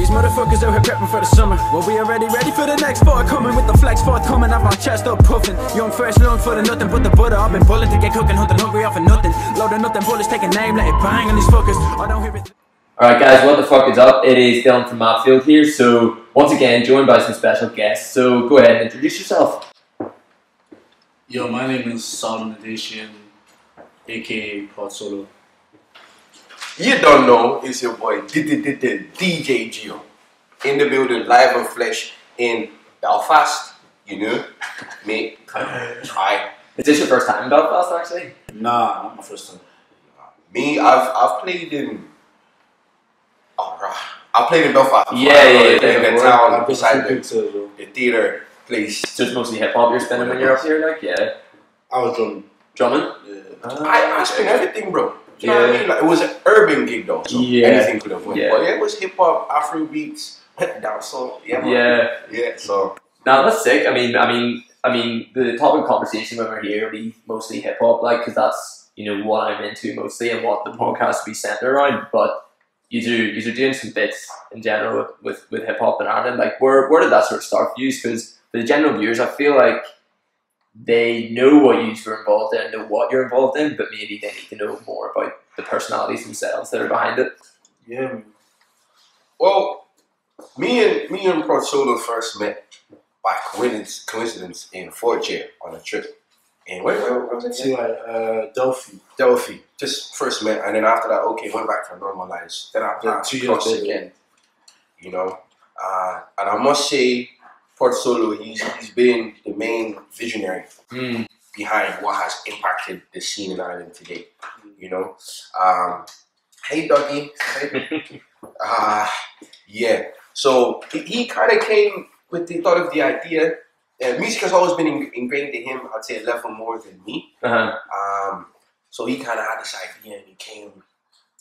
These motherfuckers out here prepping for the summer. Well, we already ready for the next part. Coming with the flex forthcoming, have my chest up puffing. Young fresh, known for the nothing but the butter. I've been bullet to get cooking, hunting hungry off of nothing. Loading up them bullets, take a name, let it bang on these fuckers. I don't hear it. Alright guys, what the fuck is up? It is Dylan from Mabfield here, so once again joined by some special guests, so go ahead and introduce yourself. Yo, my name is Solomon Edition, aka Pod Solo. You don't know, it's your boy DJ Gio in the building, live and flesh in Belfast, you know, me, hi. Is this your first time in Belfast actually? Nah, not my first time. Me, I've played in, I played in Belfast. Yeah, in the town beside the theater place. So it's mostly hip hop you're spinning when you're up here, like, yeah? I was drumming. Drumming? Yeah. I spin everything, bro. You know what I mean? Like, it was an urban gig though, so anything could have went. Yeah. But yeah, it was hip hop, Afro beats, dancehall. Yeah, so. Now that's sick. I mean, the topic of conversation when we're here will be mostly hip hop, like, because that's, you know, what I'm into mostly and what the podcast will be centered around. But you're doing some bits in general with hip hop in Ireland. Like, where did that sort of start for you? Because for the general viewers, I feel like they know what you were involved in, know what you're involved in, but maybe they need to know more about the personalities themselves that are behind it. Yeah. Well, me and Pro Solo first met by coincidence in fourth year on a trip. And where was it? To Delphi. Just first met, and then after that, okay, went back to normal lives. Then I planned 2 years again. You know, and I must say, Port Solo, he's been the main visionary behind what has impacted the scene in Ireland today. You know, hey Dougie, yeah. So he kind of came with the thought of the idea. Music has always been ingrained in him. I'd say a level more than me. So he kind of had this idea, and he came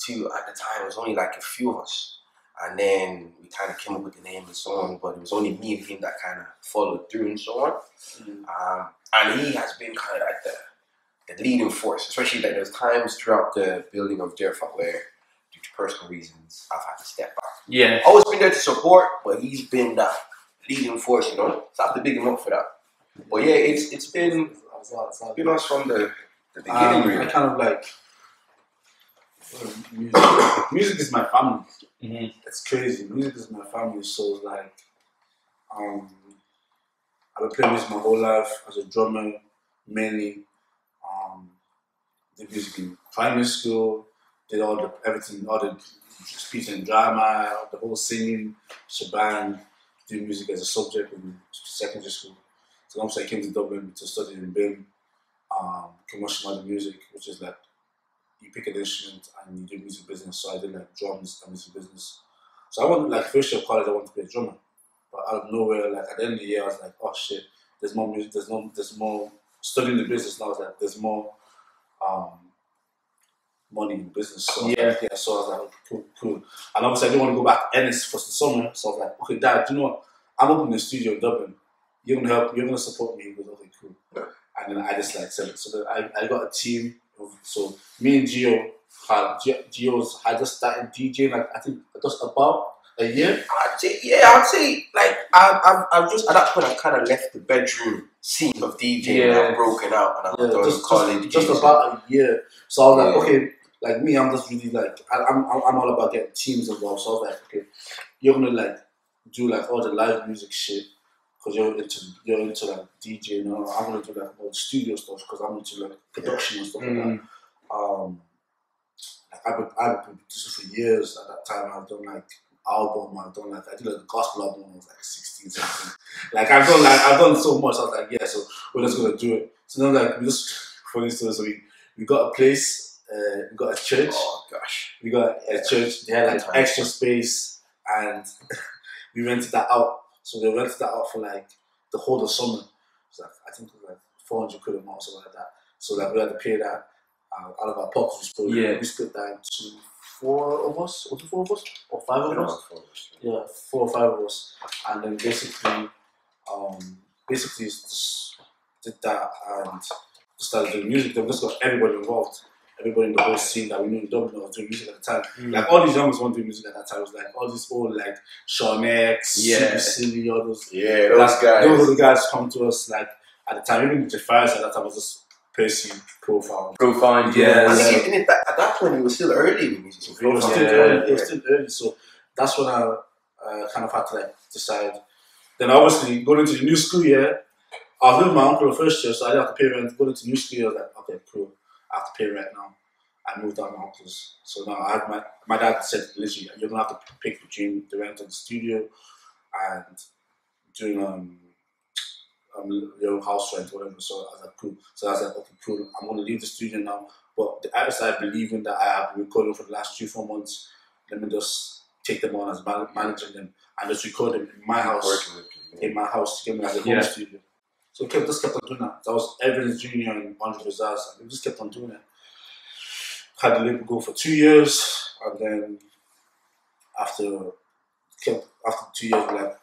to, at the time, it was only like a few of us. And then we kind of came up with the name and so on, but it was only me and him that kind of followed through and so on. And he has been kind of like the leading force, especially that there's times throughout the building of Dearfach where, due to personal reasons, I've had to step back. Yeah. Always been there to support, but he's been that leading force, you know? So I have to big him up for that. But yeah, it's been us from the beginning, really. I kind of like, music is my family. It's crazy. Music is my family, so like, I've been playing music my whole life as a drummer, mainly. Did music in primary school, did everything, all the speech and drama, the whole singing, shebang, did music as a subject in secondary school. So once I came to Dublin to study in BIM, commercial modern music, which is like, you pick an instrument and you do music business. So I did like drums and music business. So I wanted, like, first year of college, I wanted to be a drummer. But out of nowhere, like at the end of the year, I was like, oh shit, there's more music, there's more studying the business now. I was like, there's more money in business. So so I was like, cool. And obviously I didn't want to go back to Ennis for the summer. So I was like, okay, Dad, you know what? I'm opening a studio in Dublin. You're gonna help, you're gonna support me. He goes, okay, cool. And then I just like said it. So then I got a team. So me and Gio had just started DJing, like I think just about a year. I'd say like I've just at that point I've kind of left the bedroom scene of DJing. And I've broken out and I've done college. Just about a year. So I was like, okay, like me, I'm just really like I'm all about getting teams involved. So I was like, okay, you're gonna like do like all the live music shit. Because you're into like DJ, you know. I'm gonna do like all the studio stuff because I'm into like production and stuff like that. Like I've been producing for years. At that time, I've done like album. I did like the gospel album when I was like 16, 17. Like I've done so much. I was like, yeah, so we're just gonna do it. So then like we just, for instance, we got a place. We got a church. Oh gosh, we got a church. They had like extra space, and we rented that out. So they rented that out for like the whole of summer. So like, I think it was like 400 quid a month or something like that. So like we had to pay that out of our pockets. We split that into 4 of us, or 4 of us, or 5 of us. Yeah, 4 or 5 of us. And then basically just did that and just started doing music. Then we just got everybody involved. everybody in the whole scene that we knew in Dublin was doing music at the time. Like all these youngsters weren't doing music at that time. It was like all these old like Sean X, Super Silly, all those. Yeah, those guys. Those were the guys come to us like at the time. Even the Fires at that time was just Percy Profound. Yeah. At that point, it was still early in the music. It was still early, so that's when I kind of had to like decide. Then obviously going into the new school year, I was with my uncle the first year, so I didn't have to pay rent. Going into the new school year, I was like, okay, cool, I have to pay rent now. I moved out of my uncle's, so now I had my dad said, literally, you're gonna have to pick between the rent of the studio and doing your house rent, whatever. So I was like, cool. So I was like, okay, cool. I'm gonna leave the studio now. But the artists I believe in that I have been recording for the last 3-4 months, let me just take them on as managing them and just record them in my house. In my house, to get me as a home studio. So we just kept on doing that. That was Evidence Junior and Andre Vizaz, and we just kept on doing it. Had the label go for 2 years, and then after 2 years, we're like,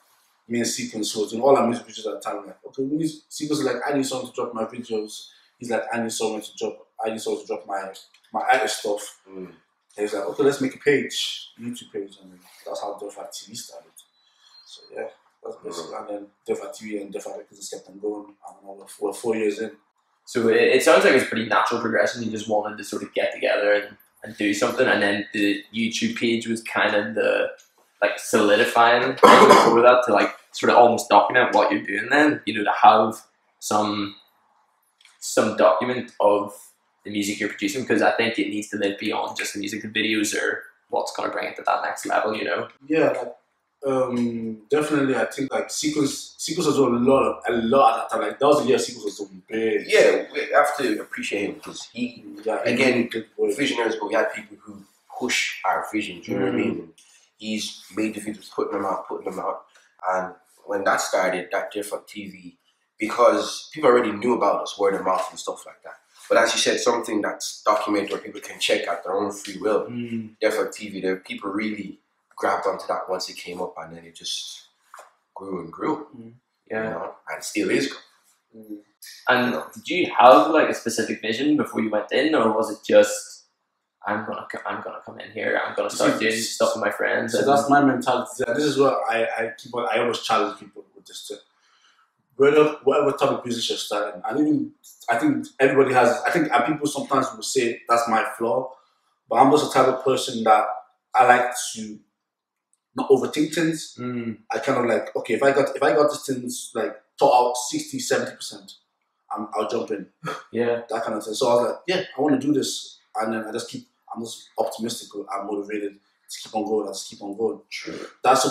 me and Sequence was doing all our music videos at the time. We're like, okay, Sequence is like, I need someone to drop my videos. He's like, I need someone to drop my artist stuff. And he's like, okay, let's make a page, YouTube page, and then that's how Dearfach TV started. So yeah, that's basically, and then Dearfach TV and Dearfach Records just kept on going. I don't know, we're 4 years in. So it sounds like it's pretty natural progression. You just wanted to sort of get together and do something, and then the YouTube page was kind of the like solidifying thing before that to like sort of almost document what you're doing. Then to have some document of the music you're producing, because I think it needs to live beyond just the music and videos or what's going to bring it to that next level. Yeah. Definitely, I think like Sequence was doing a lot at that time. Like that was the year Sequence was doing big. Yeah, we have to appreciate him because he again visionaries, but we had people who push our vision. Do you know what I mean? And he's made the videos, putting them out, and when that started, that Dearfach TV, because people already knew about us, word of mouth and stuff like that. But as you said, something that's documented where people can check at their own free will. Dearfach TV, there people really grabbed onto that once it came up, and then it just grew and grew. And it still is growing. And did you have like a specific vision before you went in, or was it just I'm gonna come in here, I'm gonna start doing stuff with my friends? So that's my mentality. This is what I always challenge people with this too. Whatever type of business you're starting, I think everybody has. And people sometimes will say that's my flaw, but I'm just the type of person that I like to not overthink things. I kind of like, okay, if I got these things like thought out 60-70%, I'll jump in. That kind of thing. So I was like, yeah, I want to do this, and then I'm just optimistic. I'm motivated to keep on going. I just keep on going. True. That's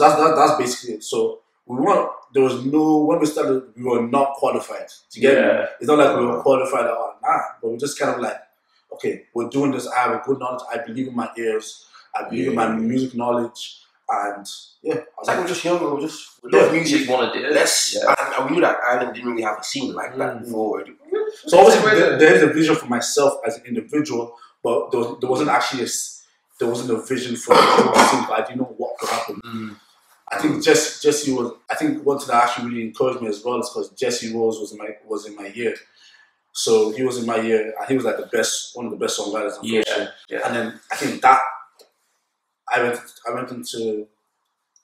basically it. So when we started, we were not qualified. To get me, it's not like we were qualified at all. But we're just kind of like, okay, we're doing this. I have a good knowledge. I believe in my ears. I believe in my music knowledge. And I was like, we're just young, we love music, want to do it. And we knew that Ireland didn't really have a scene like that before. So obviously there's a vision for myself as an individual, but there wasn't a vision for the whole scene, but I didn't know what could happen. I think Jesse was, one thing that actually really encouraged me as well is because Jesse Rose was in my year. So he was in my year, and he was like one of the best songwriters. And then I think that I went into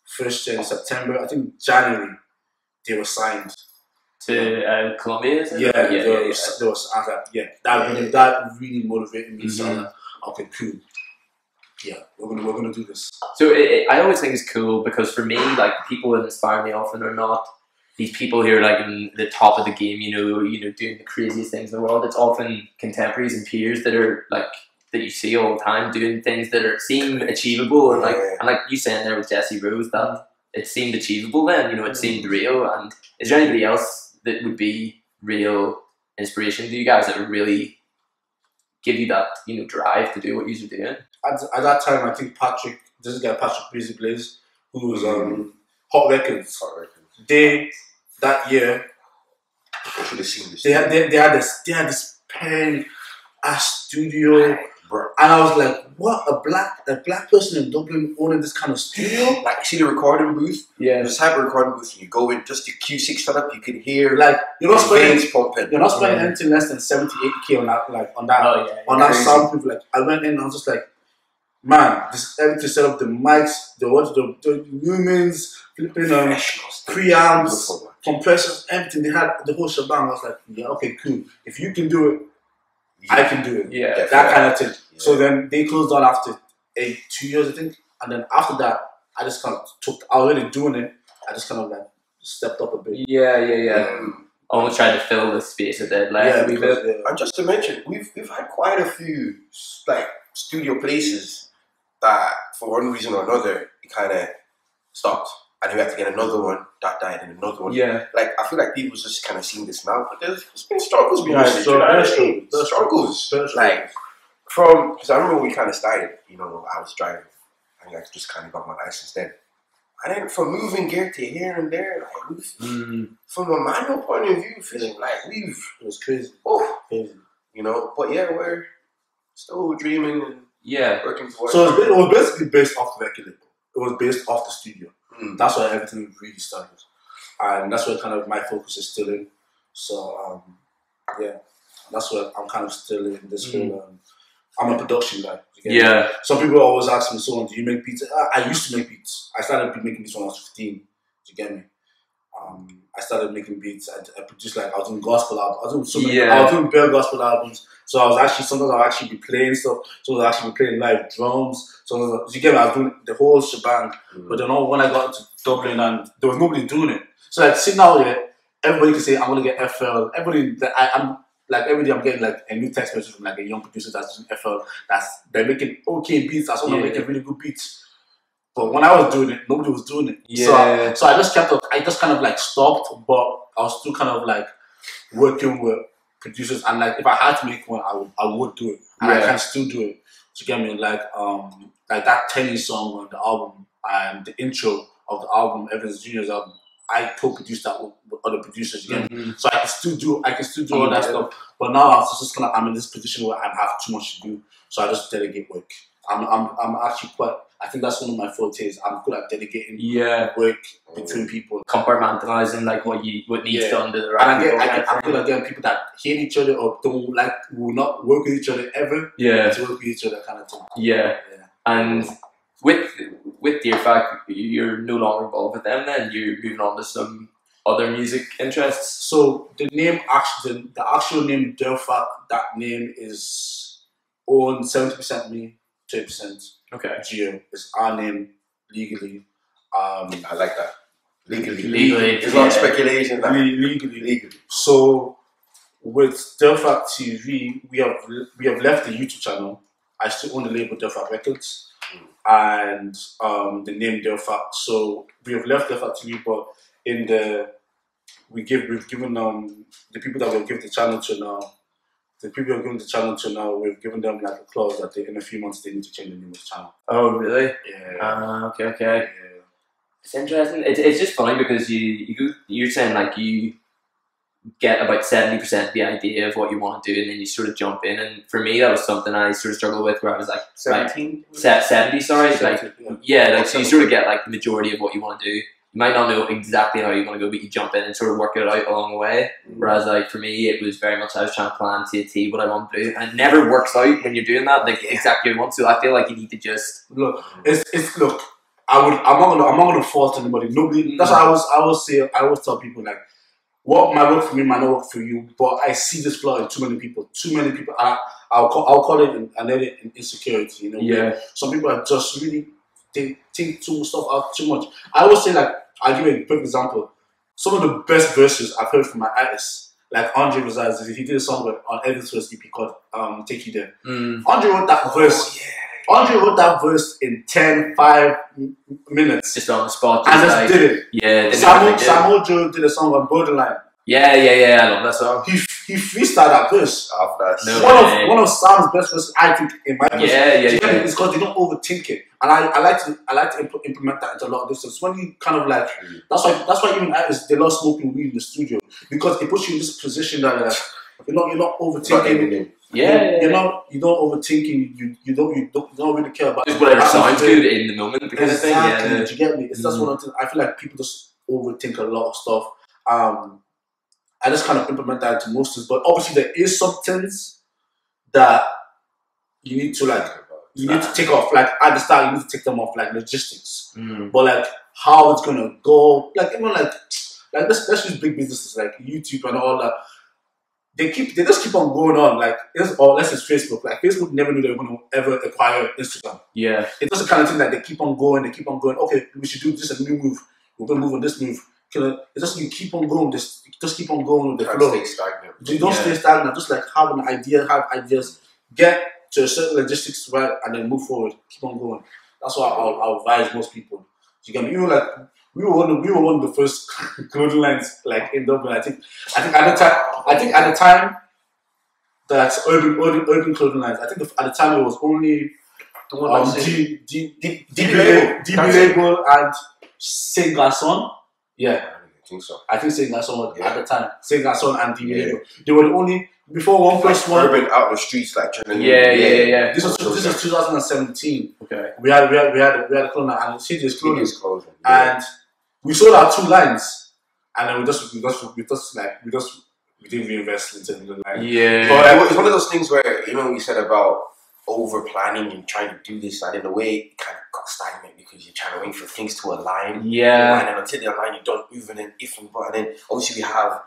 first year in September. I think January they were signed to Colombia. They was. I was like, that really motivated me. So I'm like, okay, cool. Yeah, we're gonna do this. So I always think it's cool because for me, like people that inspire me often are not these people who are like in the top of the game, doing the craziest things in the world. It's often contemporaries and peers that are like that you see all the time doing things that seem achievable and like you saying there with Jesse Rose that it seemed achievable then, it seemed real. And is there anybody else that would be real inspiration to you guys that would really give you that, drive to do what you're doing? At that time, I think Patrick Busy Blaze, who was Hot Records. That year, I should have seen this. They had this pen, a studio. Bro. And I was like, what, a black person in Dublin owning this kind of studio? Like, see the recording booth? Yeah. This type of recording booth, you go in, just the Q6 setup, you can hear Like, you're not spending pumping. You're not spending anything less than 70, 80K on that, like, on that sound proof. Like, I went in and I was just like, man, this everything set up, the mics, the lumens, flipping preamps, compressors, everything. They had the whole shebang. I was like, yeah, okay, cool. If you can do it, I can do it. Yeah, that kind of thing. Yeah. So then they closed down after 2 years, I think. And then after that, I just kind of I was already doing it. I just kind of like stepped up a bit. Yeah. Almost trying to fill the space that they'd left. And just to mention, we've had quite a few like studio places that for one reason or another it kind of stopped, and we had to get another one that died and another one. Yeah. Like I feel like people just kind of seeing this now, but there's been struggles behind it. Struggles. Like from because I remember when we kind of started. You know, I was driving, and I just kind of got my license then. And then from moving gear to here and there, like from a manual point of view, feeling like it was crazy. Oh, crazy. You know, but yeah, we're still dreaming and working towards. So it was basically based off the record label. It was based off the studio. That's where everything really started, and that's where kind of my focus is still in. So that's where I'm kind of still in this whole. I'm a production guy. Yeah. Some people always ask me, so do you make beats? I used to make beats. I started making beats when I was 15. Do you get me? I started making beats. I produced I was doing gospel albums. I was doing bare gospel albums. So I was actually sometimes I'll actually be playing stuff. Sometimes I'll actually be playing live drums. So you get me? I was doing the whole shebang. But then when I got into Dublin and there was nobody doing it. So like sitting out here, everybody can say I'm gonna get FL. Everybody I'm like every day I'm getting like a new text message from like a young producer that's doing FL. They're making okay beats. That's someone making really good beats. But when I was doing it, nobody was doing it. Yeah. So I just kind of like stopped, but I was still kind of like working with producers, and like if I had to make one, I would do it, and I can still do it. To get me like that Tenny song on the album and the intro of the album, Evans Jr.'s album. I co-produced that with other producers again, so I can still do all that stuff. But now I'm in this position where I have too much to do, so I just delegate work. I'm actually quite. I think that's one of my fortes. I'm good at delegating work between people, compartmentalizing like what needs done to the right people. I'm good at getting people that hate each other or will not work with each other ever. To work with each other, kind of thing. And with Dearfach, you're no longer involved with them. Then you're moving on to some other music interests. So the actual name Dearfach, that name is owned 70% me, 30% Geo. It's our name legally. I like that. Legally. It's not speculation. Legally. So with Dearfach TV, we have left the YouTube channel. I still own the label Dearfach Records. And the name Dearfach. So we have left Dearfach TV, but we've given the people that we've given the channel to now. The people who are given the channel to now, we've given them like a clause that in a few months they need to change the name of the channel. Oh really? Yeah. Okay. Yeah. It's interesting. It's just funny because you're saying like you get about 70% the idea of what you want to do, and then you sort of jump in. And for me, that was something I sort of struggled with, where I was like 70, sorry, 70, like so you sort of get like the majority of what you want to do. You might not know exactly how you're going to go, but you jump in and sort of work it out along the way. Whereas like for me, it was very much I was trying to plan to a T what I want to do, and it never works out when you're doing that like exactly what you want. So I feel like you need to just look. Look. I'm not gonna fault anybody. Nobody. That's why I always tell people like, what might work for me might not work for you, but I see this flaw in too many people. I'll call it an insecurity. You know. Yeah. Some people are just really they think too much stuff out too much. I always say like, I'll give you a quick example. Some of the best verses I've heard from my artists, like Andre Rosales, he did a song on Edith's first EP called "Take You There." Andre wrote that verse. Andre wrote that verse in 5 minutes. Just on the spot. And just did it. Yeah. Samuel Joe did a song on Borderline. Yeah. I love that song. He freestyled that verse. One of Sam's best verses, I think, in my verse. Yeah. It's because they don't overthink it. And I like to implement that into a lot of distance. When you kind of that's why even artists, they love smoking weed in the studio. Because it puts you in this position that You're not overthinking. You don't overthinking. You don't really care about just whatever sounds good in the moment. Exactly. Yeah. Do you get me? It's that's one of the things. I feel like people just overthink a lot of stuff. I just kind of implement that into most things, but obviously there is some things that you need to take off. Like at the start, you need to take them off, like logistics. But like how it's gonna go, like even like let's use big businesses like YouTube and all that. They just keep on going on. Like let's use Facebook. Like Facebook never knew they were gonna ever acquire Instagram. Yeah, it's just the kind of thing that they keep on going. Okay, we should do this a new move. We're gonna move on this move. It's just you keep on going. Just keep on going with the flow. Stay stagnant. You don't stay stagnant. Just like have an idea, have ideas, get to a certain logistics right, and then move forward. Keep on going. That's what I'll advise most people. You get me? You know, like we were one of the first clothing lines like in Dublin. I think at the time that's urban clothing lines. I think at the time it was only DB Label and Saint Garçon. Yeah, I think so. I think Saint Garçon at the time. Saint Garçon and DB Label. They were the only before one plus one. Urban out in the streets like. Yeah. This was 2017. Okay. We had a clothing line and CJ's clothing. And we sold our 2 lines, and then we didn't reinvest into the line. Yeah. But it's one of those things where we said about over planning and trying to do this, and in a way it kind of got stagnant because you're trying to wait for things to align. Yeah. And then until they align, you don't move, and then and then obviously we have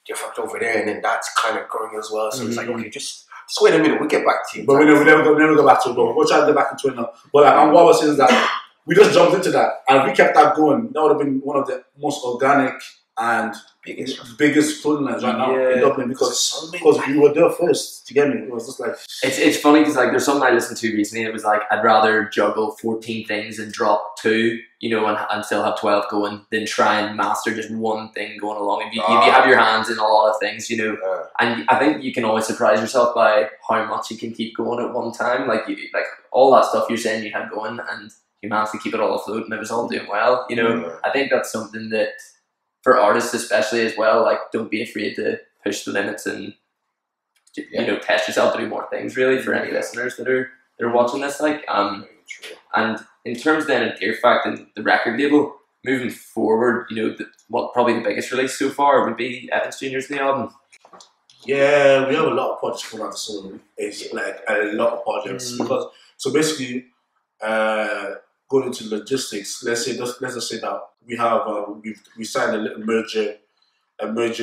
Dearfach over there, and then that's kind of growing as well. So it's like, okay, just wait a minute, we'll get back to you. But we never go back to it. But we'll try to get back into it now. But like, what I was saying is that we just jumped into that, and if we kept that going, that would have been one of the most organic and biggest clothing lines right now in Dublin because we were there first. Do you get me? It was just like it's funny because like there's something I listened to recently. And it was like I'd rather juggle 14 things and drop 2, and still have 12 going than try and master just one thing going along. If you have your hands in a lot of things, and I think you can always surprise yourself by how much you can keep going at one time. Like all that stuff you're saying you had going and you managed to keep it all afloat and it was all doing well. I think that's something that for artists especially as well, like don't be afraid to push the limits and test yourself to do more things really for any listeners that are watching this. And in terms then of Dearfach and the record label, moving forward, what probably the biggest release so far would be Evans Jr.'s new album. Yeah, we have a lot of projects coming out soon. It's like a lot of projects because so basically going into logistics, let's just say that we have we signed a little merger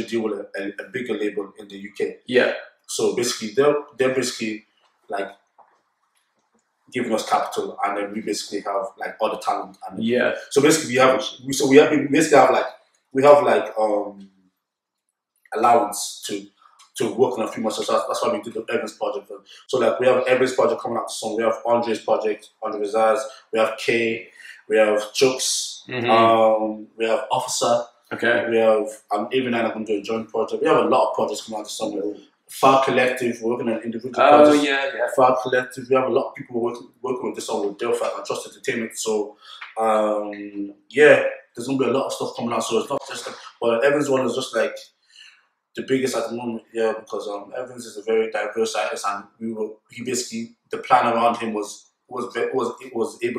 deal with a bigger label in the UK. Yeah. So basically, they're basically like giving us capital, and then we basically have like all the talent. And so basically, we have allowance to work on a few months. So that's why we did the Evans project. So like we have Evans project coming out soon. We have Andre's project, Andre Rizaz. We have K. We have Chooks. We have Officer. Okay. We have even I'm going to do a joint project. We have a lot of projects coming out this summer. Far Collective, we're working on individual projects. Far Collective, we have a lot of people working with this song with Dearfach and Trust Entertainment. So there's gonna be a lot of stuff coming out. So it's not just but Evans one is just like the biggest at the moment, because Evans is a very diverse artist, and he basically the plan around him was able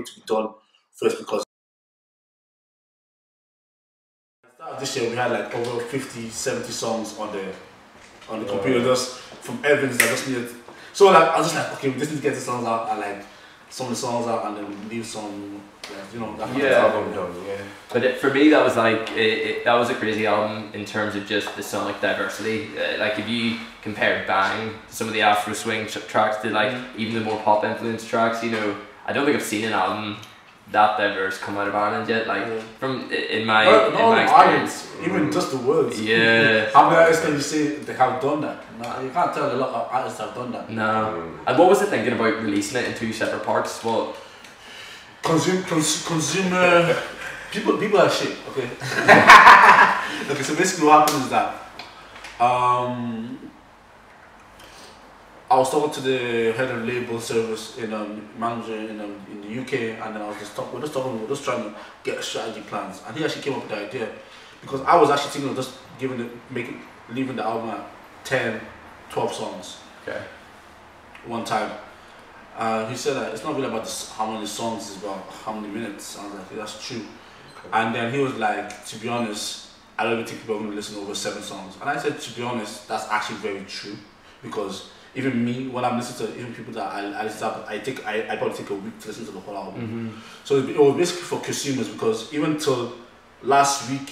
to be done first because at the start of this year we had like over 50-70 songs on the computer just from Evans that just needed. So like I was just like, okay, we just need to get the songs out and like some of the songs out and then leave some that album done. But for me that was like that was a crazy album in terms of just the sonic diversity. Like if you compare Bang to some of the Afro swing tracks to like even the more pop influenced tracks, I don't think I've seen an album that diverse come out of Ireland yet. Like from in my experience, even just the words. Yeah. How many artists can you say they have done that? No, you can't tell a lot of artists have done that. No. And what was it thinking about releasing it in 2 separate parts? Well, consumer people are shit. Okay. Okay. So basically, what happens is that I was talking to the head of label service manager in the UK, and then we're just trying to get strategy plans, and he actually came up with the idea because I was actually thinking of just leaving the album at 10 12 songs. Okay. One time. He said that it's not really about how many songs, it's about how many minutes. I was like, that's true. And then he was like, to be honest, I don't even think people are going to listen to over 7 songs. And I said, to be honest, that's actually very true. Because even me, when I'm listening to even people that I listen to, I probably take a week to listen to the whole album. So it was basically for consumers, because even till last week,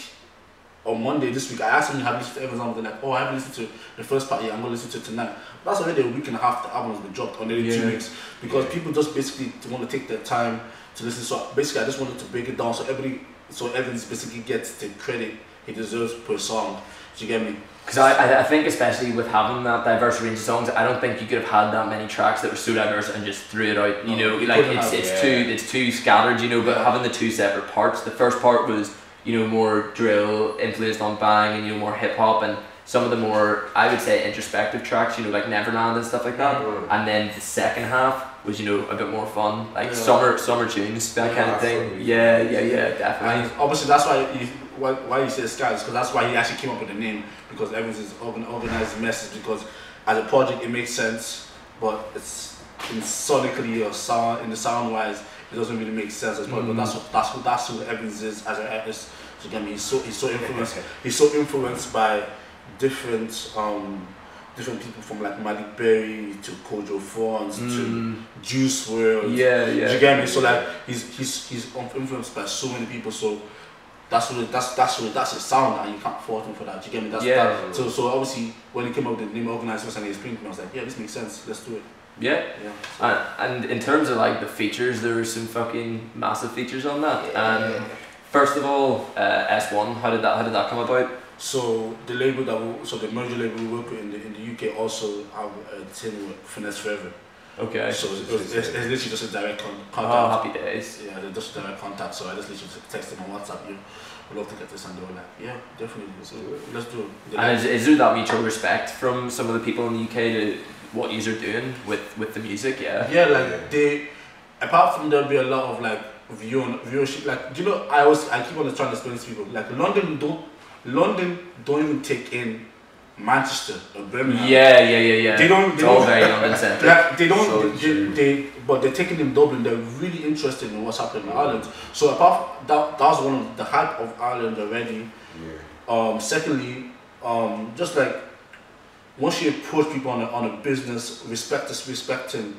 or Monday this week, I asked them, have you listened to every album? They're like, oh, I haven't listened to the first part yet, I'm going to listen to it tonight. That's already a week and a half the album has been dropped, or nearly 2 weeks. Because people just basically want to take their time to listen. So basically, I just wanted to break it down so everyone basically gets the credit he deserves per song. Do you get me? Because I think especially with having that diverse range of songs, I don't think you could have had that many tracks that were so diverse and just threw it out. You know, like it's too scattered. You know, but having the 2 separate parts. The first part was, you know, more drill influenced on bang, and, you know, more hip hop, and some of the more, I would say, introspective tracks, you know, like Neverland and stuff like that. And then the second half was, you know, a bit more fun, like summer tunes, that kind of thing. Yeah, definitely. And obviously, that's why you say Skies, because that's why he actually came up with the name, because everything's organized message. Because as a project, it makes sense, but it's sonically or sound, in the sound wise, it doesn't really make sense as well. But that's who Evans is as an artist. So again, he's so influenced. He's so influenced by different people, from like Malik Berry to Kojo Fons to Juice WRLD. You get me? So like he's influenced by so many people. So that's his sound, and you can't fault him for that. Do you get me? So obviously when he came up with the name Organizers and he explained to me, I was like, yeah, this makes sense. Let's do it. And in terms of like the features, there were some fucking massive features on that. First of all, S1. How did that come about? So the label the major label we work with in the UK also have a thing with Finesse Forever. Okay. So it's literally just a direct contact. Oh, happy days. Yeah, they're just a direct contact. So I just literally text them on WhatsApp. We'd love to get this, and they were like, yeah, definitely. Let's do it. And is there that mutual respect from some of the people in the UK to what you're doing with the music? Yeah, like they, apart from there'll be a lot of like viewership, like, do you know, I keep on trying to explain to people, like London don't even take in Manchester or Birmingham. Yeah. They don't. It's all very London centric. Like, they don't. But they're taking in Dublin. They're really interested in what's happening in Ireland. So apart that was one of the hype of Ireland already. Secondly, just like once you approach people on a business, respecting,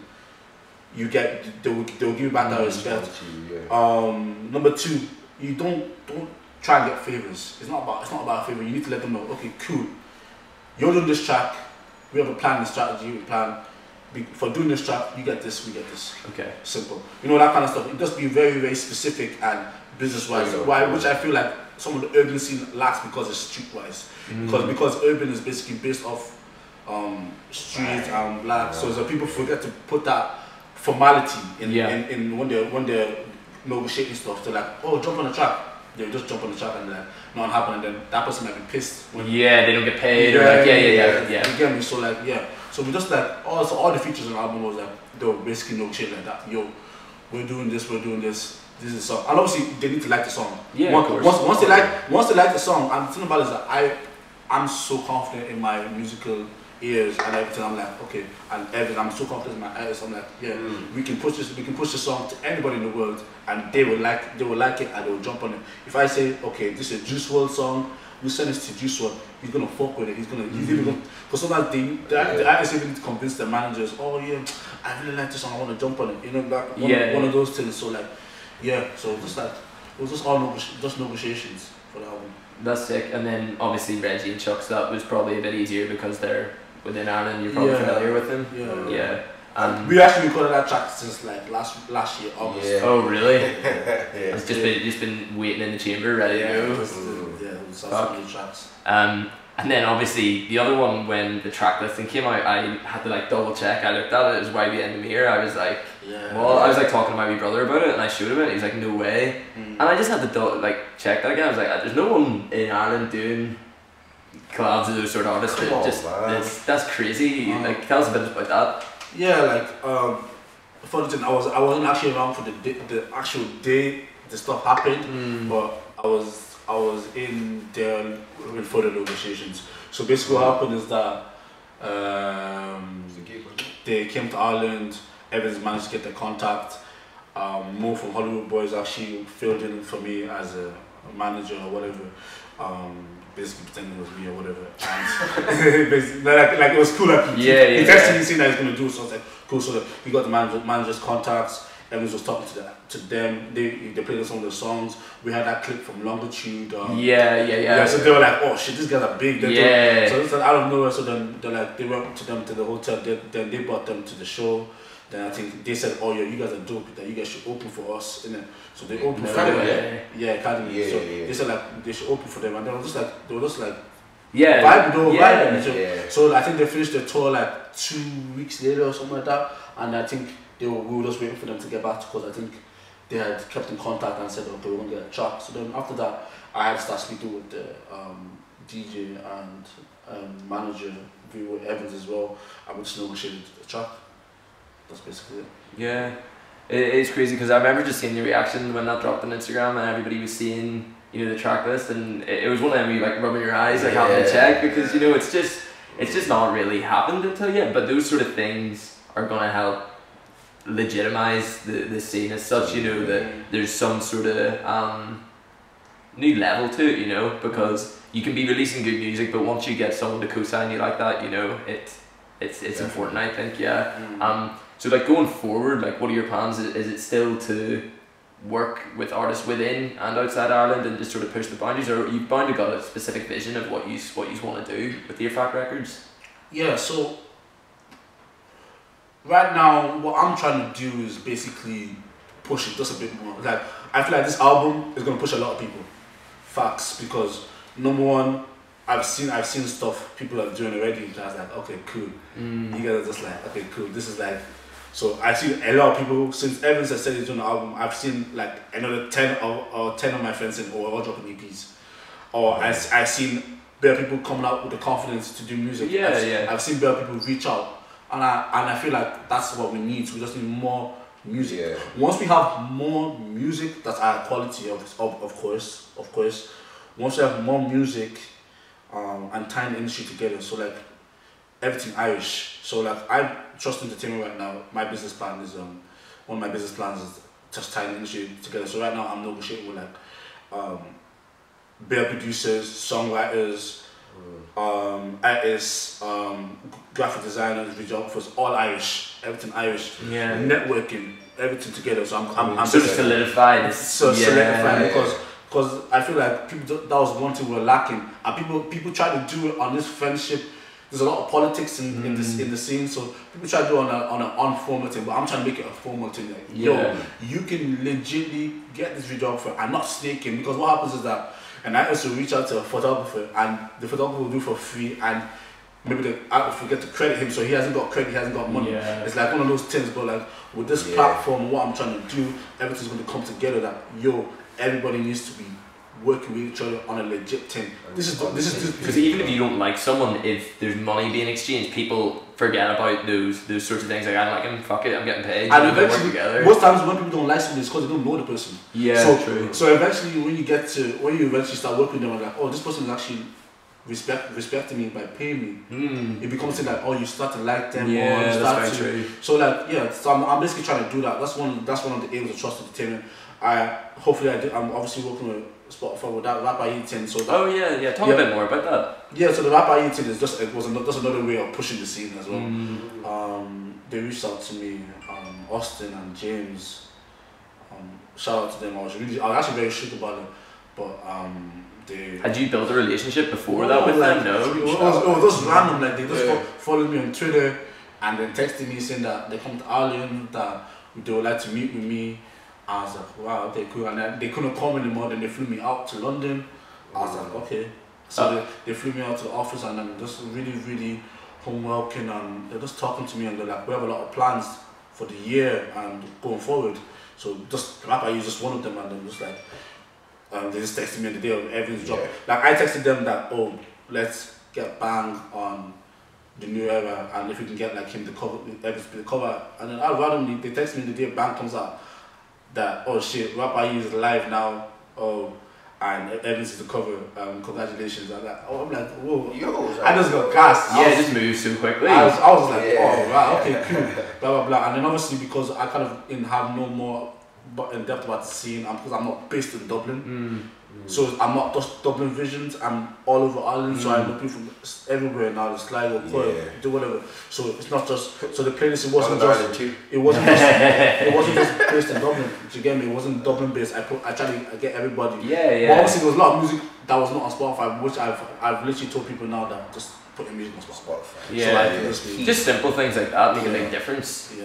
you get they'll give you back that respect. Number 2, you don't try and get favors. It's not about a favor. You need to let them know, okay, cool, you're doing this track, we have a plan and strategy, we plan for doing this track, you get this, we get this. Okay. Simple. You know, that kind of stuff. It just be very, very specific and business wise. Which I feel like some of the urban scene lacks because it's street wise. Because urban is basically based off street and black. So people forget to put that formality in when they're negotiating stuff. They're like, oh, jump on the track. They'll just jump on the track and like not happen, and then that person might be pissed when they don't get paid or like You get me? So like so we just like all the features on the album was like they were basically negotiating like that. Yo, we're doing this, this is the song. And obviously they need to like the song. Once they like the song, and the thing about it is that I'm so confident in my musical ears and everything. I'm like, okay, and everything. I'm so confident in my ears. I'm like, we can push this song to anybody in the world, and they will like it, and they will jump on it. If I say, okay, this is a Juice WRLD song, you send this to Juice WRLD, he's gonna fuck with it. He's even gonna, because sometimes the artists even need to convince their managers, oh yeah, I really like this song, I want to jump on it. You know, like one of those things. So like, so just like it was just all negotiations for the album. That's sick. And then obviously Reggie and Chuck's, that was probably a bit easier because they're within Ireland. You're probably familiar with them. We actually recorded that track since like last year August. Oh really? It's just been waiting in the chamber, ready to go. Some new tracks. And then obviously the other one, when the track listing came out, I had to like double check. I looked at it. It was YBN Demir. I was like, I was like talking to my wee brother about it, and I showed him it. He's like, no way. And I just had to like check that again. I was like, there's no one in Ireland doing collabs with those sort of artists. That's crazy. Like, tell us a bit about that. Yeah, like funny thing, I wasn't actually around for the actual day the stuff happened, but I was in there with further negotiations. So basically what happened is that They came to Ireland. Evans managed to get the contact. More from Hollywood Boys actually filled in for me as a manager or whatever. Basically pretending it was me or whatever. And basically, like it was cool. Like he actually seen that he's gonna do, so I was like, cool. So he got the manager's contacts. Evans was talking to them. They played some of the songs. We had that clip from Longitude. Yeah. So they were like, oh shit, these guys are big. So it's like out of nowhere. So then they went to them to the hotel. Then they brought them to the show. Then I think they said, oh yeah, you guys are dope. That you guys should open for us, innit? So they opened for them. Academy. So they said like they should open for them, and they were just like vibing. So I think they finished the tour like 2 weeks later or something like that, and I think we were just waiting for them to get back because I think they had kept in contact and said, okay, we're gonna get a track. So then after that, I had to start speaking with the DJ and manager, Evans as well, and we just negotiated the track. That's basically it. Yeah, it's crazy because I remember just seeing the reaction when that dropped on Instagram and everybody was seeing, you know, the track list, and it was one of them you like rubbing your eyes, like having to check, because you know it's just not really happened until yet. But those sort of things are gonna help legitimize the scene as such, you know, that there's some sort of new level to it, you know, because you can be releasing good music, but once you get someone to co-sign you like that, you know, it's important, I think. So like going forward, like what are your plans? Is it still to work with artists within and outside Ireland and just sort of push the boundaries, or you've bound to got a specific vision of what you want to do with Dearfach Records? Yeah, so right now what I'm trying to do is basically push it just a bit more. Like I feel like this album is gonna push a lot of people. Facts, because number one, I've seen stuff people are doing already, and I was like, okay, cool. You guys are just like, okay, cool. This is like, so I see a lot of people since Evans has said he's doing the album. I've seen like another 10 of my friends saying, oh, we're all dropping EPs, or I've seen better people coming out with the confidence to do music. I've seen better people reach out, and I feel like that's what we need. So we just need more music. Once we have more music that's high quality, of course. Once we have more music, and tying the industry together, so like everything Irish. So like I trust entertainment right now. My business plan is one of my business plans is just tying the industry together. So right now I'm negotiating with like better producers, songwriters, artists, graphic designers, videographers, all Irish, everything Irish. Networking, everything together. So I'm sort of solidified. Solidifying because I feel like people, that was one thing we were lacking, and people try to do it on this friendship. There's a lot of politics in the scene, so people try to do it on an informal thing, but I'm trying to make it a formal thing. Like, yo, you can legitimately get this videographer and not snaking, because what happens is that an artist will reach out to a photographer and the photographer will do for free, and maybe the artist forget to credit him, so he hasn't got credit, he hasn't got money. It's like one of those things, but like with this platform, what I'm trying to do, everything's going to come together. That yo, everybody needs to be working with each other on a legit thing. This is because even if you don't like someone, if there's money being exchanged, people forget about those sorts of things. Like, I like him, fuck it, I'm getting paid. And eventually, most times when people don't like somebody, it's because they don't know the person. True. So eventually, when you eventually start working with them, and like, oh, this person is actually respecting me by paying me. It becomes like, oh, you start to like them. That's very true. So like, so I'm basically trying to do that. That's one of the aims of Trust Entertainment. I'm obviously working with Spotify with that Rap IE thing. So that, talk a bit more about that. Yeah, so the Rap IE thing is just another way of pushing the scene as well. They reached out to me, Austin and James. Shout out to them. I was actually very shook about it, but had you built a relationship before that with them? No, it was just random. Like they just followed me on Twitter and then texted me saying that they come to Ireland, that they would like to meet with me. I was like, wow, okay, cool. And then they couldn't come anymore, then they flew me out to London. I was like, okay. So they flew me out to the office, and then just really, really home-welcoming, and they're just talking to me, and they're like, we have a lot of plans for the year and going forward. So just Rap IE is just one of them, and then just like, they just texted me on the day of Evans' drop. Like I texted them that, oh, let's get Bang on the new era, and if we can get like him to cover, Evans to the cover. And then randomly they texted me the day Bang comes out, that, oh shit, Rap IE is live now. Oh, and Evans is the cover. Congratulations! I'm like, whoa! Yo, I just got gassed. Yeah, it just moves so quickly. I was like, oh wow, okay, cool, blah blah blah. And then obviously because I kind of didn't have no more in depth about the scene, because I'm not based in Dublin. So I'm not just Dublin Visions, I'm all over Ireland, so I know people from everywhere now, the Sligo, do whatever. So it's not just, so the playlist, it wasn't just based in Dublin, do you get me? It wasn't Dublin based, I tried to get everybody. But obviously there was a lot of music that was not on Spotify, which I've literally told people now that just putting music on Spotify. So just simple things like that make a big difference.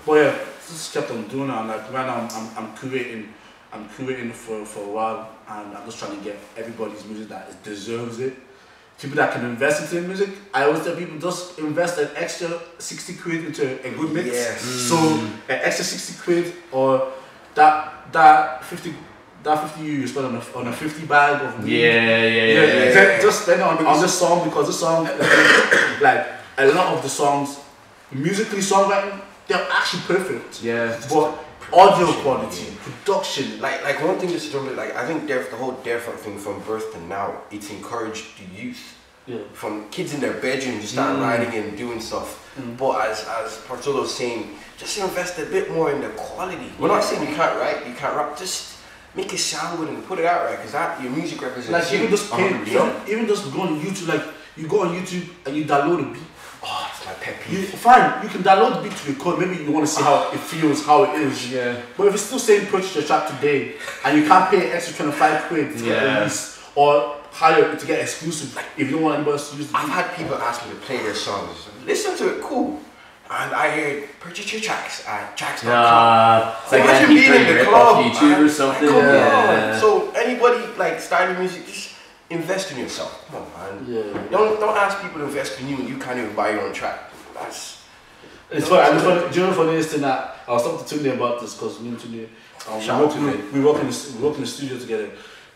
But yeah, just kept on doing it, and like right now I'm curating for a while, and I'm just trying to get everybody's music that deserves it. People that can invest into their music. I always tell people, just invest an extra 60 quid into a good mix. So an extra 60 quid, or that 50 you spend on a 50 bag of weed. Just spend it on this song, because this song, like a lot of the songs, musically songwriting, they're actually perfect. But audio quality, production. Like one thing just to remember, like I think the whole Dearfach thing from birth to now, it's encouraged the youth. From kids in their bedroom to start writing and doing stuff. But as Portolo was saying, just invest a bit more in the quality. We're not saying you can't write, you can't rap, just make it sound good and put it out right, because that your music represents like you. Even just go on YouTube, like you go on YouTube and you download a beat. Oh, it's my pet peeve. Fine, you can download the beat to record. Maybe you want to see how it feels, how it is. But if it's still saying purchase your track today, and you can't pay an extra 25 quid to get a release, or hire to get exclusive, like if you don't want anybody else to use the beat. I've had people ask me to play their songs. Listen to it, cool. And I heard purchase your tracks at tracks.com. It's like an MP3 rip off YouTube or something. So anybody like starting music, just invest in yourself. Come on, man. Don't ask people to invest in you and you can't even buy your own track. It's funny. Do you know the funniest thing that I was talking to Tunde about this, because me and Tunde, we work in the studio together.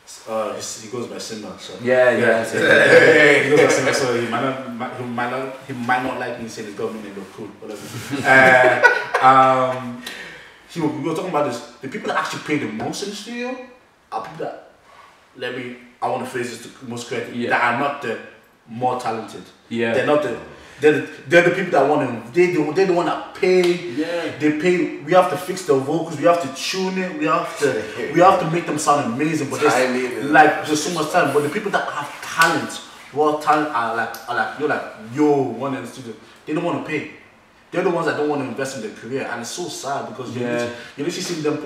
He goes by Simba. So. He goes by Simba, so he might not like me saying his government name, but cool, whatever. We were talking about this. The people that actually pay the most in the studio are people that, I want to phrase this the most correctly, that are not the more talented. They're not the. They're the people that want to. They're the one that pay. They pay. We have to fix the vocals. We have to tune it. We have to make them sound amazing. But there's so much time. But the people that have talent, raw talent, are like one in the studio. They don't want to pay. They're the ones that don't want to invest in their career, and it's so sad because you literally see them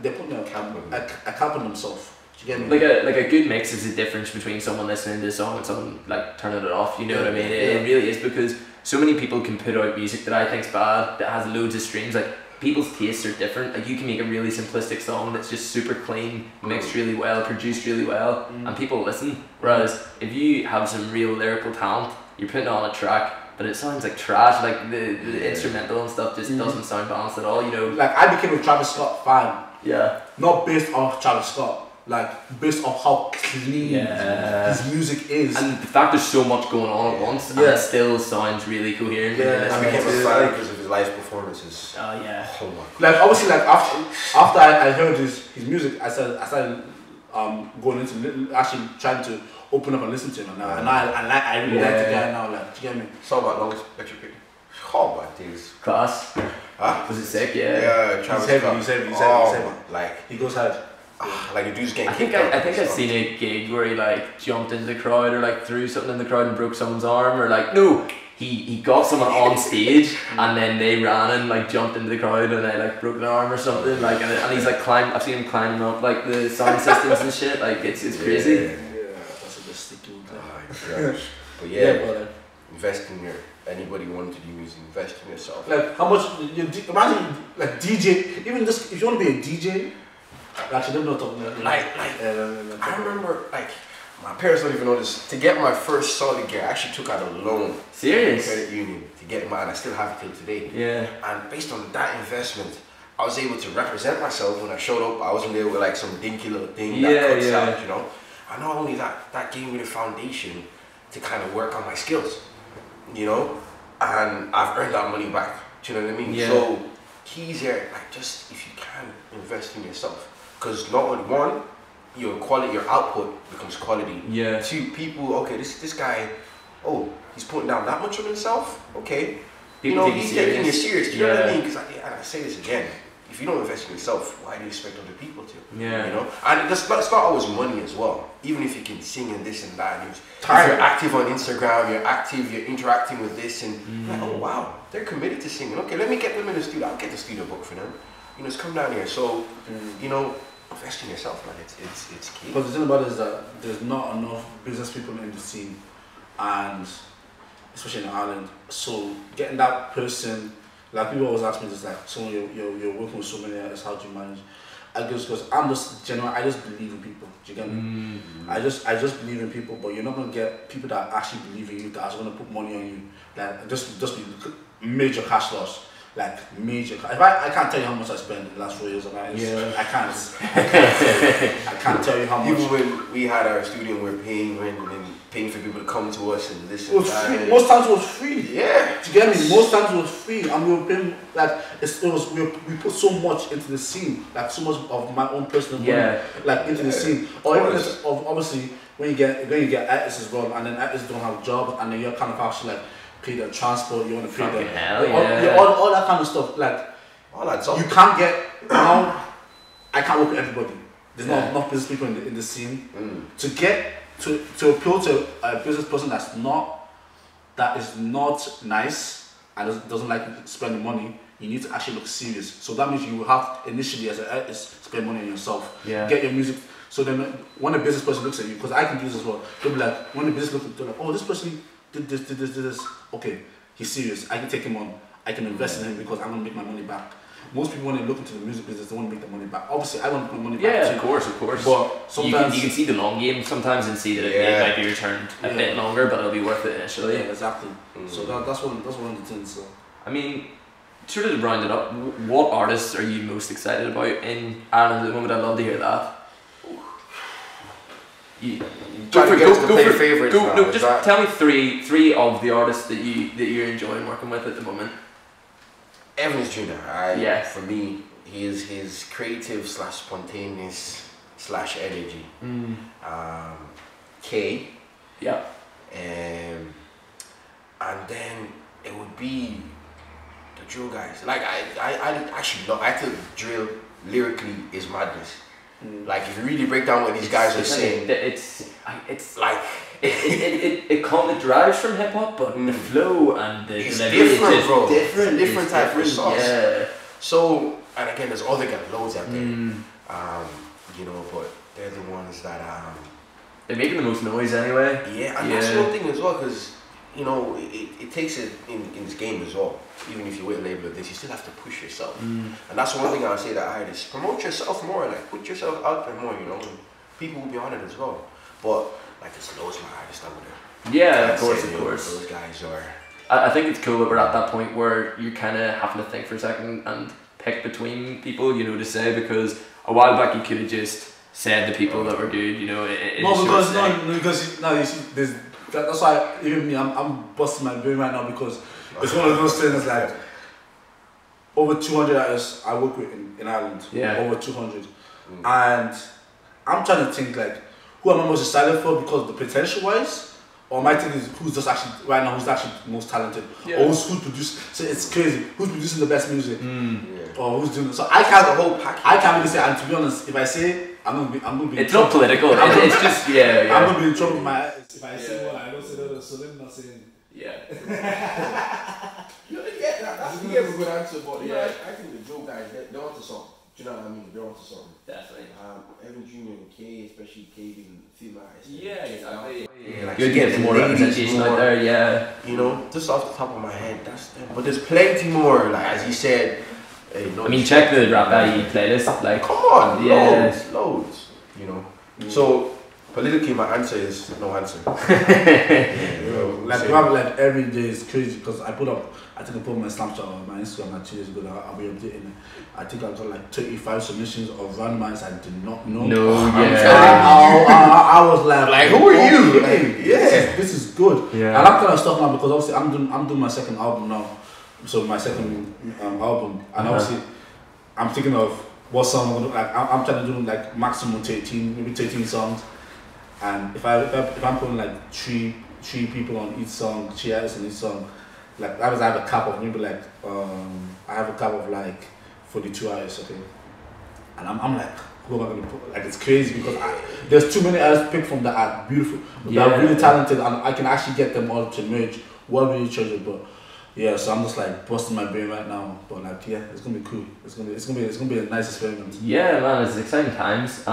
they're putting a cap on themselves. Like a good mix is the difference between someone listening to a song and someone like turning it off. You know what I mean? It really is, because so many people can put out music that I think's bad, that has loads of streams. Like people's tastes are different. Like you can make a really simplistic song that's just super clean, mixed really well, produced really well, and people listen. Whereas if you have some real lyrical talent, you're putting on a track, but it sounds like trash. Like the instrumental and stuff just doesn't sound balanced at all. You know. Like I became a Travis Scott fan. Not based on Travis Scott. Like based off how clean his music is, and the fact there's so much going on at once, and it still sounds really coherent. I became a fan because of his live performances. Like obviously, like after I heard his music, I started going into actually trying to open up and listen to him, and I really like the guy now. Like, do you get me? So about longest electric picture. Oh my days. Class. Was it sick? Travis Scott. He's heavy. Like he goes hard. Like the dude's getting I think I've seen a gig where he like jumped into the crowd, or like threw something in the crowd and broke someone's arm, or like he got someone on stage and then they ran and like jumped into the crowd and they like broke their arm or something, like and he's like I've seen him climbing up like the sound systems and shit, like it's crazy. That's a bit sticky. But invest in anybody wanting to do music, invest in yourself. Like how much imagine like DJ, even just if you want to be a DJ. Actually, I'm not talking about I remember, like, my parents don't even know this. To get my first solid gear, I actually took out a loan. Serious? Credit union to get mine. I still have it till today. And based on that investment, I was able to represent myself when I showed up. I wasn't there with like some dinky little thing that cuts out, you know. And not only that gave me the foundation to kind of work on my skills, you know. And I've earned that money back. Do you know what I mean? So keys here, like just if you can invest in yourself. Because not only one, your quality, your output becomes quality. Yeah. To people, okay, this guy, oh, he's putting down that much of himself. Okay, People he's taking you serious. Do you know what I mean? Because I say this again. If you don't invest in yourself, why do you expect other people to? Yeah. You know, and it's not always money as well. Even if you can sing and this and that, if you're active on Instagram, you're interacting with this, and like, oh wow, they're committed to singing. Okay, let me get them in the studio. I'll get the studio book for them. Just come down here. So, invest in yourself, man. It's key. But the thing about it is that there's not enough business people in the scene, and especially in Ireland. So getting that person. Like people always ask me this, like, so you're working with so many artists, how do you manage? I guess because I'm just genuine. I just believe in people. Do you get me? I just believe in people, but you're not gonna get people that actually believe in you, that are gonna put money on you. Like just be major cash loss. Like major. If I can't tell you how much I spent in the last 4 years on artists. I can't tell you how much. Even when we had our studio, we were paying rent and paying for people to come to us and this and that. Free. Most times it was free. Yeah. Do you get me? Most times it was free, and we were paying we put so much into the scene, like so much of my own personal money, like into the scene. Or even obviously when you get artists as well, and then artists don't have jobs, and then you're kind of actually like pay their transport, you want to pay them, all that kind of stuff. Like all that stuff. You can't get now. I can't work with everybody. There's not enough business people in the scene to get. To appeal to a business person that is not nice and doesn't like spending money, you need to actually look serious. So that means you will have initially as an artist spend money on yourself, get your music. So then when a business person looks at you, because I can do this as well, they'll be like, when the business looks at you, they're like, oh, this person did this. Okay, he's serious. I can take him on. I can invest in him because I'm gonna make my money back. Most people, when they look into the music business, they want to make their money back. Obviously, I want to make my money back too. Yeah, of course. But sometimes you can see the long game sometimes and see that it might be returned a bit longer, but it'll be worth it initially. Yeah, exactly. So that's one of the things. So. I mean, sort of to round it up, what artists are you most excited about in Ireland at the moment? I'd love to hear that. Tell me three of the artists that you're enjoying working with at the moment. Evans Jr. For me, he is his creative / spontaneous / energy. K. Yeah. And then it would be the drill guys. Like I actually love. I think drill lyrically is madness. Like if you really break down what these guys are saying, it's like it derives from hip hop, but the flow and the delivery different, bro. Different type of sauce. Yeah. So and again, there's other guys, loads out there. But they're the ones that they're making the most noise anyway. Yeah, and that's one thing as well, because it takes it in this game as well. Even if you're with a label of this, you still have to push yourself. And that's one thing I would say that artists promote yourself more, like put yourself out there more, and people will be on it as well. But like there's loads more artists out there. Yeah, of course. Those guys are. I think it's cool that we're at that point where you're kind of having to think for a second and pick between people, to say, because a while back you could have just said the people that were good, you see, that's why even me, I'm busting my brain right now, because it's one of those things like over 200 artists I work with in Ireland. Yeah. Over 200. And I'm trying to think like, who am I most excited for because of the potential wise? Or am I thinking who's actually most talented? Yeah. Or who's producing? So it's crazy. Who's producing the best music? Or who's doing? So I can't the whole package. I can't really say. And to be honest, if I say I'm gonna be. It's not political. It's just I'm gonna be in trouble with my. If I say one, I don't say the other. So let me not say. That's a good answer. But I think the Joe guys, they're onto something. Do you know what I mean? They're onto something. Definitely. Evan Jr. and K, especially K being female. Exactly. Good to get some more representation out there. Yeah. Just off the top of my head, that's them. But there's plenty more. Like as you said. I mean, check the Rap Alley playlist. Like, come on, loads. So politically, my answer is no answer. Like every day is crazy because I put on my Snapchat or my Instagram like 2 years ago. I'll be updating it. I think I got like 35 submissions of randomized I did not know. I was like, who are you? This is good. Yeah. And that kind of stuff now because obviously I'm doing my second album now. So my second album, and obviously I'm thinking of what song I'm gonna like. I'm trying to do like maximum 13, maybe 13 songs. And if I'm putting like three people on each song, 3 artists on each song, like that was I have a cap of maybe like I have a cap of like 42 artists, okay. And I'm like, who am I gonna put? Like it's crazy because there's too many artists to pick from that are beautiful, that are really talented, and I can actually get them all to merge well with each other. But yeah, so I'm just like busting my brain right now. But like yeah, it's gonna be cool. It's gonna be a nice experiment. Yeah, man, it's exciting times.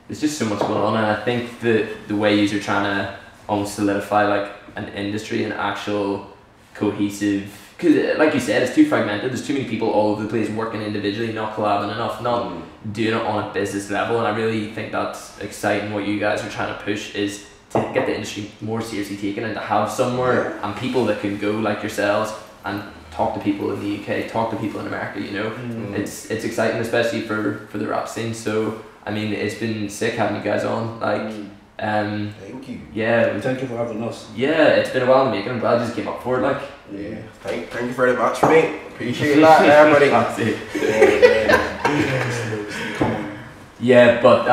There's just so much going on, and I think the way you're trying to almost solidify like an industry, an actual cohesive. Because, like you said, it's too fragmented. There's too many people all over the place working individually, not collabing enough, not doing it on a business level. And I really think that's exciting. What you guys are trying to push is to get the industry more seriously taken and to have somewhere and people that can go like yourselves and talk to people in the UK, talk to people in America. You know, it's exciting, especially for the rap scene. So I mean, it's been sick having you guys on. Like. Thank you. Yeah. Thank you for having us. Yeah, it's been a while in the making. I'm glad you just came up for it. Like. Yeah. Thank you very much, mate. Appreciate that, everybody. That's it. Yeah, but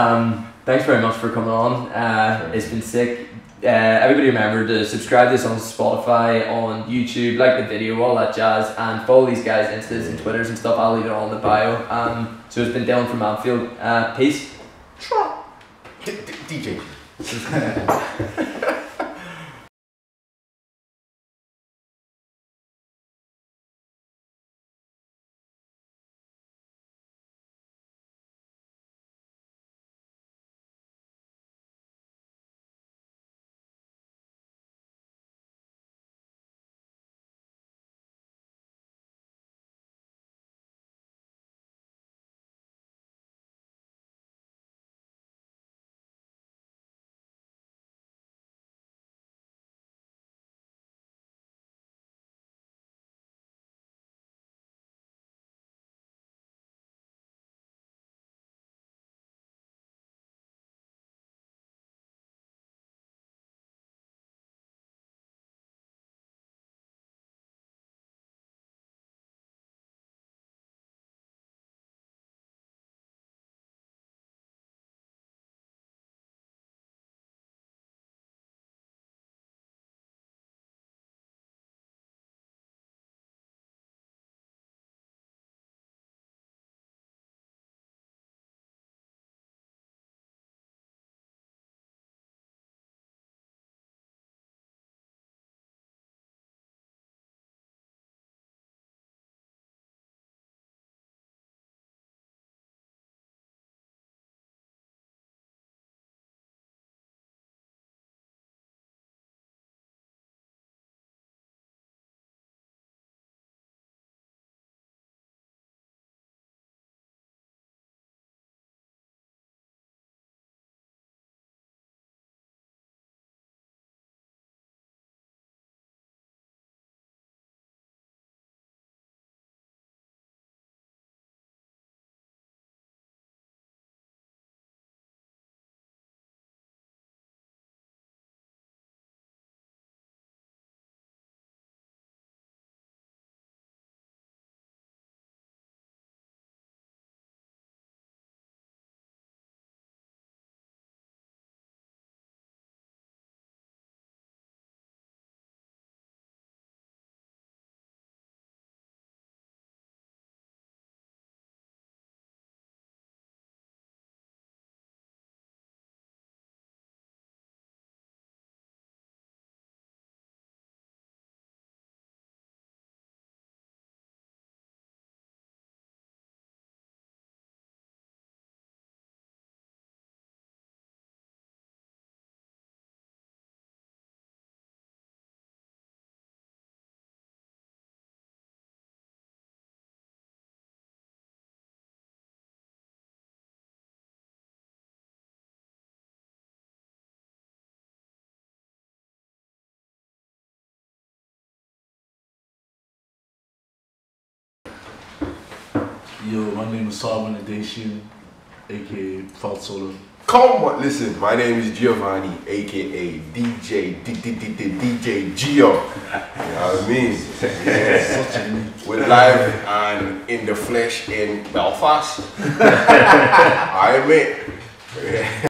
thanks very much for coming on. It's been sick. Everybody remember to subscribe to this on Spotify, on YouTube, like the video, all that jazz, and follow these guys' Instas and Twitters and stuff. I'll leave it all in the bio. So it's been Dylan from Mabfield. Peace. DJ. Yo, my name is Salman Adeshin, aka Fault Solo. Come on, listen, my name is Giovanni, aka DJ Gio. You know what I mean? Yeah. We're live and in the flesh in Belfast. Alright, mate.